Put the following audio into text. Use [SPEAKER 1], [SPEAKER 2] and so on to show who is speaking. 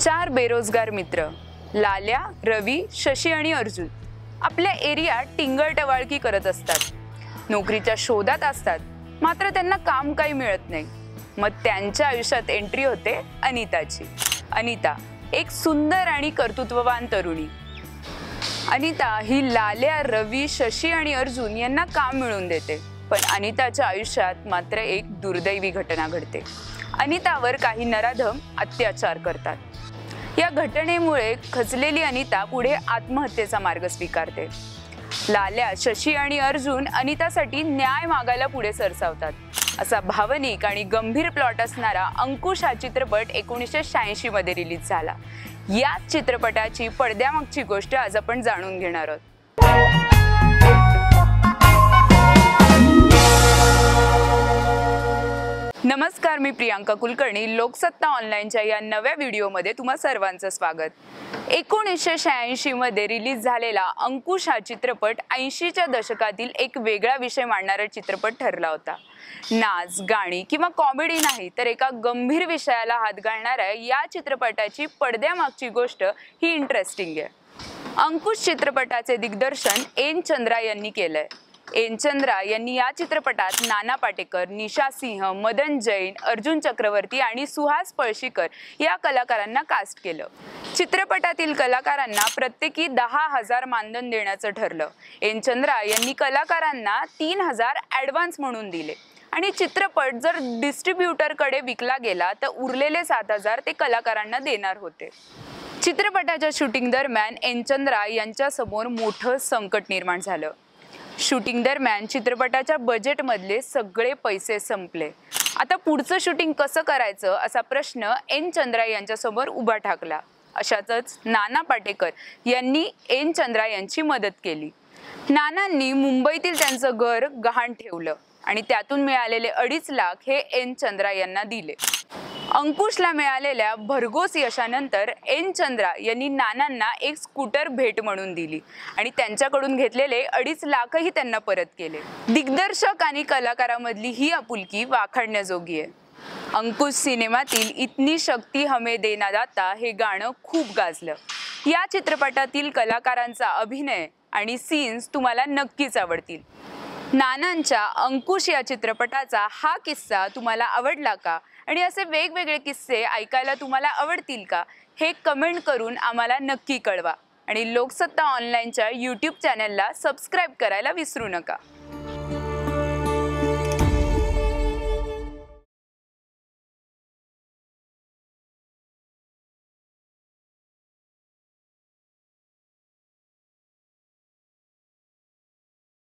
[SPEAKER 1] चार बेरोजगार मित्र लाल्या, रवी, शशी आणि अर्जुन आपल्या एरियात टिंगल-टवाळकी करत असतात. नोकरीच्या शोधात असतात, मात्र त्यांना काम काही मिळत नाही. मग त्यांच्या आयुष्यात एंट्री होते अनिताची. अनिता एक सुंदर आणि कर्तृत्ववान तरुणी. अनिता ही लाल्या, रवी, शशी आणि अर्जुन यांना काम मिळवून देते. पण अनिताच्या आयुष्यात मात्र एक दुर्दैवी घटना घडते. अनितावर काही नराधम अत्याचार करतात. या घटनेमुळे खचलेली अनिता पुढे आत्महत्येचा मार्ग स्वीकारते. लाल्या, शशी आणि अर्जुन अनितासाठी न्याय मागायला पुढे सरसावतात. असा भावनिक आणि गंभीर प्लॉट असणारा अंकुश हा चित्रपट 1986 मध्ये रिलीज झाला. या चित्रपटाची पडद्यामागची गोष्ट आज आपण जाणून घेणार आहोत. नमस्कार, मी प्रियांका कुलकर्णी. लोकसत्ता ऑनलाईनच्या या नव्या व्हिडिओमध्ये तुम्हा सर्वांचं स्वागत. 1986 मध्ये रिलीज झालेला अंकुश हा चित्रपट 80च्या दशकातील एक वेगळा विषय मांडणारा चित्रपट ठरला होता. नाच, गाणी किंवा कॉमेडी नाही, तर एका गंभीर विषयाला हात घालणाऱ्या या चित्रपटाची पडद्यामागची गोष्ट ही इंटरेस्टिंग आहे. अंकुश चित्रपटाचे दिग्दर्शन एन चंद्रा यांनी केलंय. एन चंद्रा यांनी या चित्रपटात नाना पाटेकर, निशा सिंह, मदन जैन, अर्जुन चक्रवर्ती आणि सुहास पळशीकर या कलाकारांना कास्ट केलं. चित्रपटातील कलाकारांना प्रत्येकी 10,000 मानधन देण्याचं ठरलं. एन चंद्रा यांनी कलाकारांना 3,000 ॲडव्हान्स म्हणून दिले आणि चित्रपट जर डिस्ट्रीब्युटरकडे विकला गेला तर उरलेले 7,000 ते कलाकारांना देणार होते. चित्रपटाच्या शूटिंग दरम्यान एन चंद्रा यांच्यासमोर मोठं संकट निर्माण झालं. शूटिंग दरम्यान चित्रपटाच्या बजेटमधले सगळे पैसे संपले. आता पुढचं शूटिंग कसं करायचं असा प्रश्न एन चंद्रा यांच्यासमोर उभा ठाकला. अशातच नाना पाटेकर यांनी एन चंद्रा यांची मदत केली. नानांनी मुंबईतील त्यांचं घर गहाण ठेवलं आणि त्यातून मिळालेले 2.5 लाख हे एन चंद्रा यांना दिले. अंकुशला मिळालेल्या भरघोस यशानंतर एन चंद्रा यांनी नानांना एक स्कूटर भेट म्हणून दिली आणि त्यांच्याकडून घेतलेले 2.5 लाखही त्यांना परत केले. दिग्दर्शक आणि कलाकारामधली ही आपुलकी वाखाणण्याजोगी आहे. अंकुश सिनेमातील इतनी शक्ती हमें देना दाता हे गाणं खूप गाजलं. या चित्रपटातील कलाकारांचा अभिनय आणि सीन्स तुम्हाला नक्कीच आवडतील. नानांच्या अंकुश या चित्रपटाचा हा किस्सा तुम्हाला आवडला का आणि असे वेगवेगळे किस्से ऐकायला तुम्हाला आवडतील का हे कमेंट करून आम्हाला नक्की कळवा आणि लोकसत्ता ऑनलाईनच्या YouTube चॅनलला सबस्क्राईब करायला विसरू नका.